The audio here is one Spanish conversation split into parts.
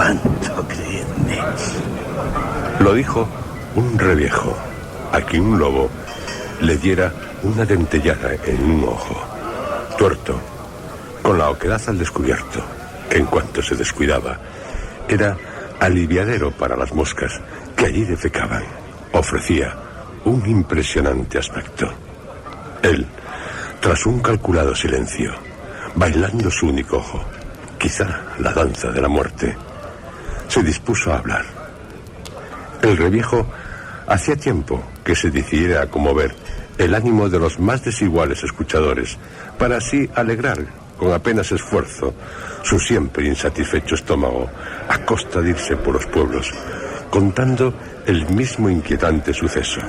cuánto, creedme. Lo dijo un reviejo, a quien un lobo le diera una dentellada en un ojo, tuerto, con la oquedad al descubierto, que en cuanto se descuidaba, era aliviadero para las moscas que allí defecaban. Ofrecía un impresionante aspecto. Él, tras un calculado silencio, bailando su único ojo, quizá la danza de la muerte, se dispuso a hablar. El reviejo hacía tiempo que se decidiera a conmover el ánimo de los más desiguales escuchadores, para así alegrar con apenas esfuerzo su siempre insatisfecho estómago, a costa de irse por los pueblos, contando el mismo inquietante suceso,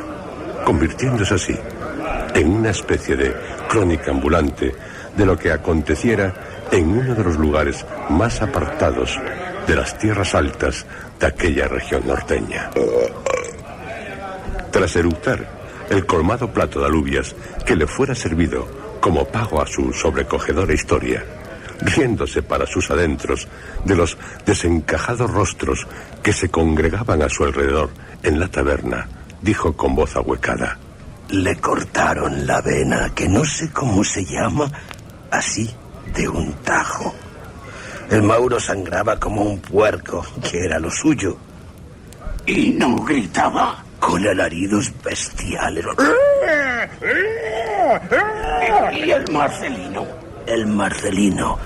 convirtiéndose así en una especie de crónica ambulante de lo que aconteciera en uno de los lugares más apartados de las tierras altas de aquella región norteña. Tras eructar el colmado plato de alubias que le fuera servido como pago a su sobrecogedora historia, riéndose para sus adentros de los desencajados rostros que se congregaban a su alrededor en la taberna, dijo con voz ahuecada: le cortaron la vena, que no sé cómo se llama, así, de un tajo. El Mauro sangraba como un puerco, que era lo suyo. ¿Y no gritaba? Con alaridos bestiales. ¿Y el Marcelino? El Marcelino,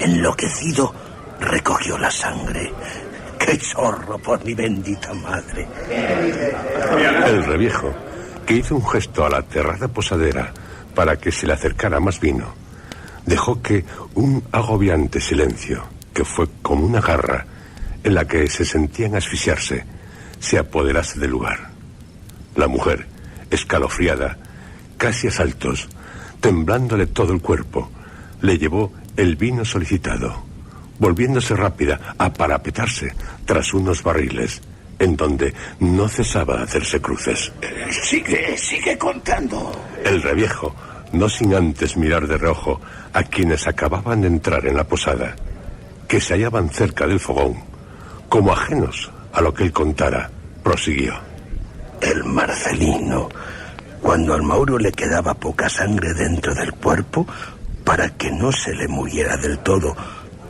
enloquecido, recogió la sangre. ¡Qué chorro, por mi bendita madre! El reviejo, que hizo un gesto a la aterrada posadera para que se le acercara más vino, dejó que un agobiante silencio, que fue como una garra en la que se sentían asfixiarse, se apoderase del lugar. La mujer, escalofriada, casi a saltos, temblándole todo el cuerpo, le llevó el vino solicitado, volviéndose rápida a parapetarse tras unos barriles, en donde no cesaba de hacerse cruces. Sigue contando. El reviejo, no sin antes mirar de reojo a quienes acababan de entrar en la posada, que se hallaban cerca del fogón, como ajenos a lo que él contara, prosiguió: el Marcelino, cuando al Mauro le quedaba poca sangre dentro del cuerpo, para que no se le muriera del todo,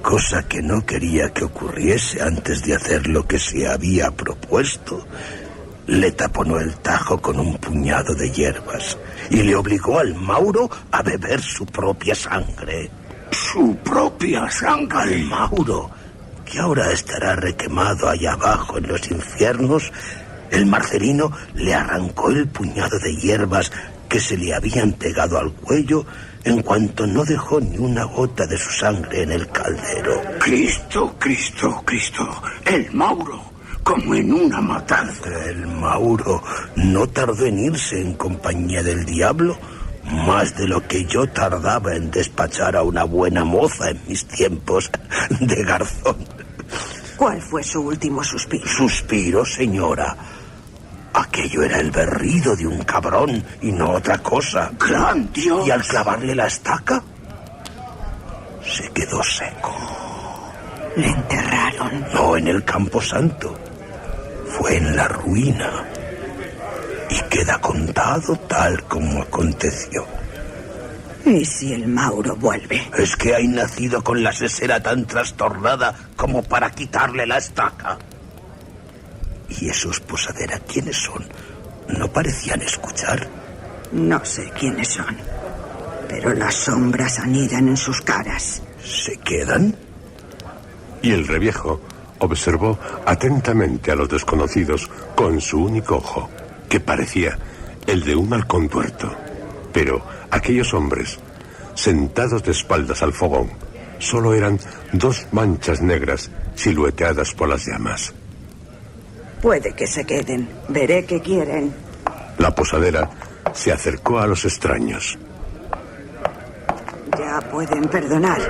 cosa que no quería que ocurriese antes de hacer lo que se había propuesto, le taponó el tajo con un puñado de hierbas y le obligó al Mauro a beber su propia sangre. ¿Su propia sangre? Al Mauro, que ahora estará requemado allá abajo en los infiernos, el Marcelino le arrancó el puñado de hierbas que se le habían pegado al cuello en cuanto no dejó ni una gota de su sangre en el caldero. Cristo, el Mauro, como en una matanza. El Mauro no tardó en irse en compañía del diablo, más de lo que yo tardaba en despachar a una buena moza en mis tiempos de garzón. ¿Cuál fue su último suspiro? Suspiro, señora. Aquello era el berrido de un cabrón y no otra cosa. ¡Gran Dios! Y al clavarle la estaca, se quedó seco. ¿Le enterraron? No en el Camposanto. Fue en la ruina. Y queda contado tal como aconteció. ¿Y si el Mauro vuelve? Es que hay nacido con la sesera tan trastornada como para quitarle la estaca. ¿Y esos posadera quiénes son? ¿No parecían escuchar? No sé quiénes son, pero las sombras anidan en sus caras. ¿Se quedan? Y el reviejo observó atentamente a los desconocidos con su único ojo, que parecía el de un halcón tuerto. Pero aquellos hombres, sentados de espaldas al fogón, solo eran dos manchas negras silueteadas por las llamas. Puede que se queden. Veré qué quieren. La posadera se acercó a los extraños. Ya pueden perdonar.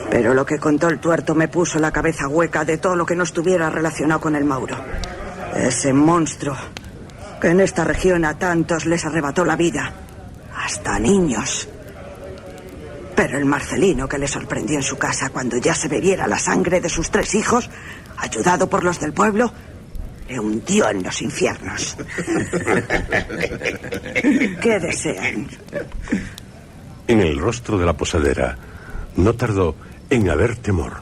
Pero lo que contó el tuerto me puso la cabeza hueca de todo lo que no estuviera relacionado con el Mauro. Ese monstruo que en esta región a tantos les arrebató la vida. Hasta niños. Pero el Marcelino que le sorprendió en su casa cuando ya se bebiera la sangre de sus 3 hijos, ayudado por los del pueblo, le hundió en los infiernos. ¿Qué desean? En el rostro de la posadera no tardó en haber temor.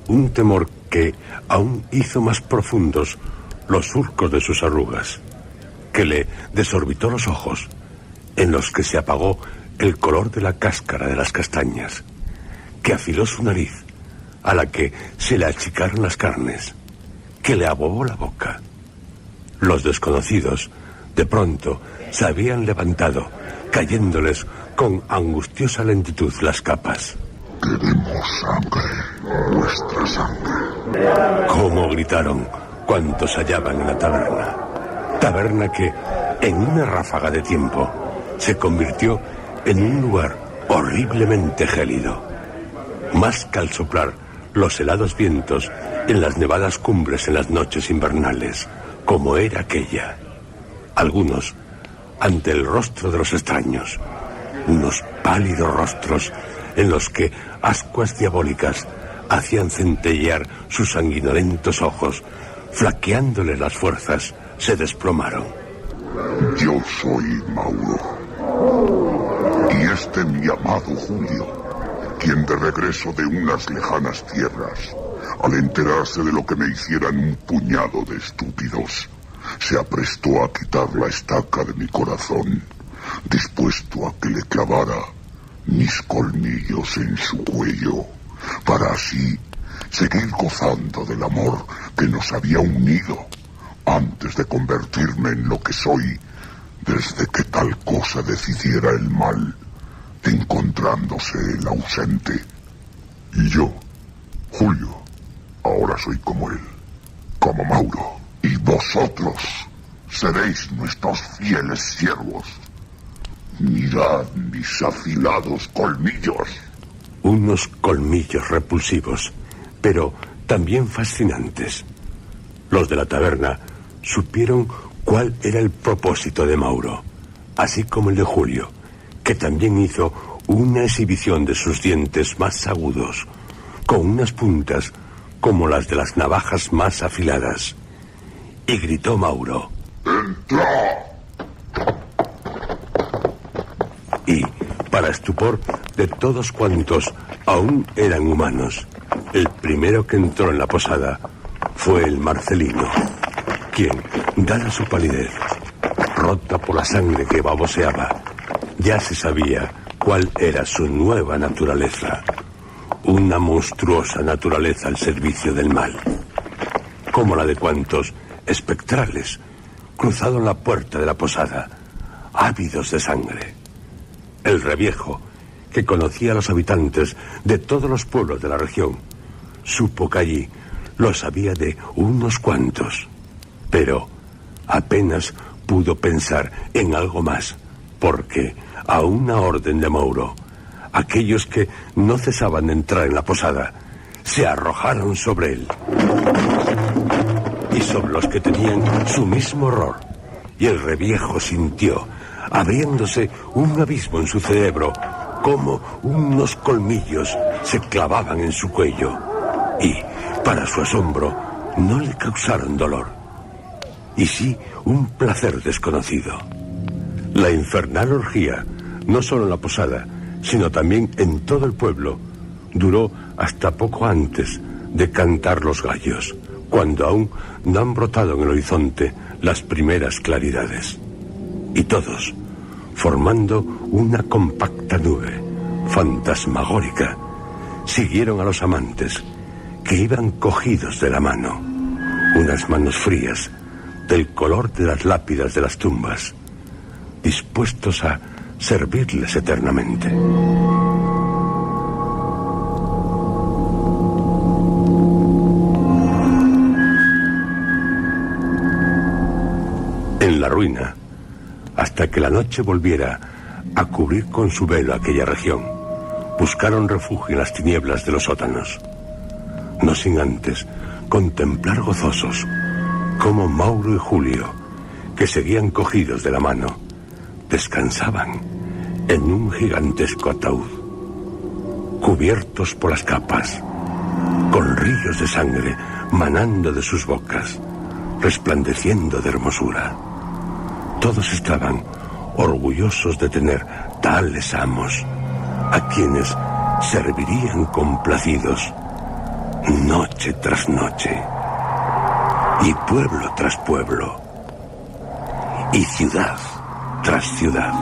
Un temor que aún hizo más profundos los surcos de sus arrugas, que le desorbitó los ojos, en los que se apagó el color de la cáscara de las castañas, que afiló su nariz, a la que se le achicaron las carnes, que le abobó la boca. Los desconocidos, de pronto, se habían levantado, cayéndoles con angustiosa lentitud las capas. Queremos sangre, vuestra sangre. ¿Cómo gritaron cuantos hallaban en la taberna? Taberna que, en una ráfaga de tiempo, se convirtió en un lugar horriblemente gélido. Más que al soplar los helados vientos en las nevadas cumbres en las noches invernales, como era aquella. Algunos, ante el rostro de los extraños, unos pálidos rostros en los que ascuas diabólicas hacían centellear sus sanguinolentos ojos, flaqueándoles las fuerzas, se desplomaron. Yo soy Mauro. Y este mi amado Julio, quien de regreso de unas lejanas tierras, al enterarse de lo que me hicieran un puñado de estúpidos, se aprestó a quitar la estaca de mi corazón, dispuesto a que le clavara mis colmillos en su cuello, para así seguir gozando del amor que nos había unido, antes de convertirme en lo que soy, desde que tal cosa decidiera el mal, encontrándose el ausente. Y yo, Julio, ahora soy como él, como Mauro, y vosotros seréis nuestros fieles siervos. Mirad mis afilados colmillos. Unos colmillos repulsivos, pero también fascinantes. Los de la taberna supieron cuál era el propósito de Mauro, así como el de Julio, que también hizo una exhibición de sus dientes más agudos, con unas puntas como las de las navajas más afiladas. Y gritó Mauro: ¡Entra! Y, para estupor de todos cuantos aún eran humanos, el primero que entró en la posada fue el Marcelino, quien, dada su palidez, rota por la sangre que baboseaba, ya se sabía cuál era su nueva naturaleza, una monstruosa naturaleza al servicio del mal, como la de cuantos espectrales cruzaron la puerta de la posada, ávidos de sangre. El reviejo, que conocía a los habitantes de todos los pueblos de la región, supo que allí los había de unos cuantos, pero apenas pudo pensar en algo más, porque a una orden de Mauro, aquellos que no cesaban de entrar en la posada se arrojaron sobre él y sobre los que tenían su mismo horror, y el reviejo sintió abriéndose un abismo en su cerebro, como unos colmillos se clavaban en su cuello, y, para su asombro, no le causaron dolor, y sí un placer desconocido. La infernal orgía, no solo en la posada, sino también en todo el pueblo, duró hasta poco antes de cantar los gallos, cuando aún no han brotado en el horizonte las primeras claridades. Y todos, formando una compacta nube fantasmagórica, siguieron a los amantes, que iban cogidos de la mano, unas manos frías, del color de las lápidas de las tumbas, dispuestos a servirles eternamente. En la ruina, hasta que la noche volviera a cubrir con su velo aquella región, buscaron refugio en las tinieblas de los sótanos, no sin antes contemplar gozosos cómo Mauro y Julio, que seguían cogidos de la mano, descansaban en un gigantesco ataúd, cubiertos por las capas, con ríos de sangre manando de sus bocas, resplandeciendo de hermosura. Todos estaban orgullosos de tener tales amos, a quienes servirían complacidos noche tras noche, y pueblo tras pueblo, y ciudad tras ciudad.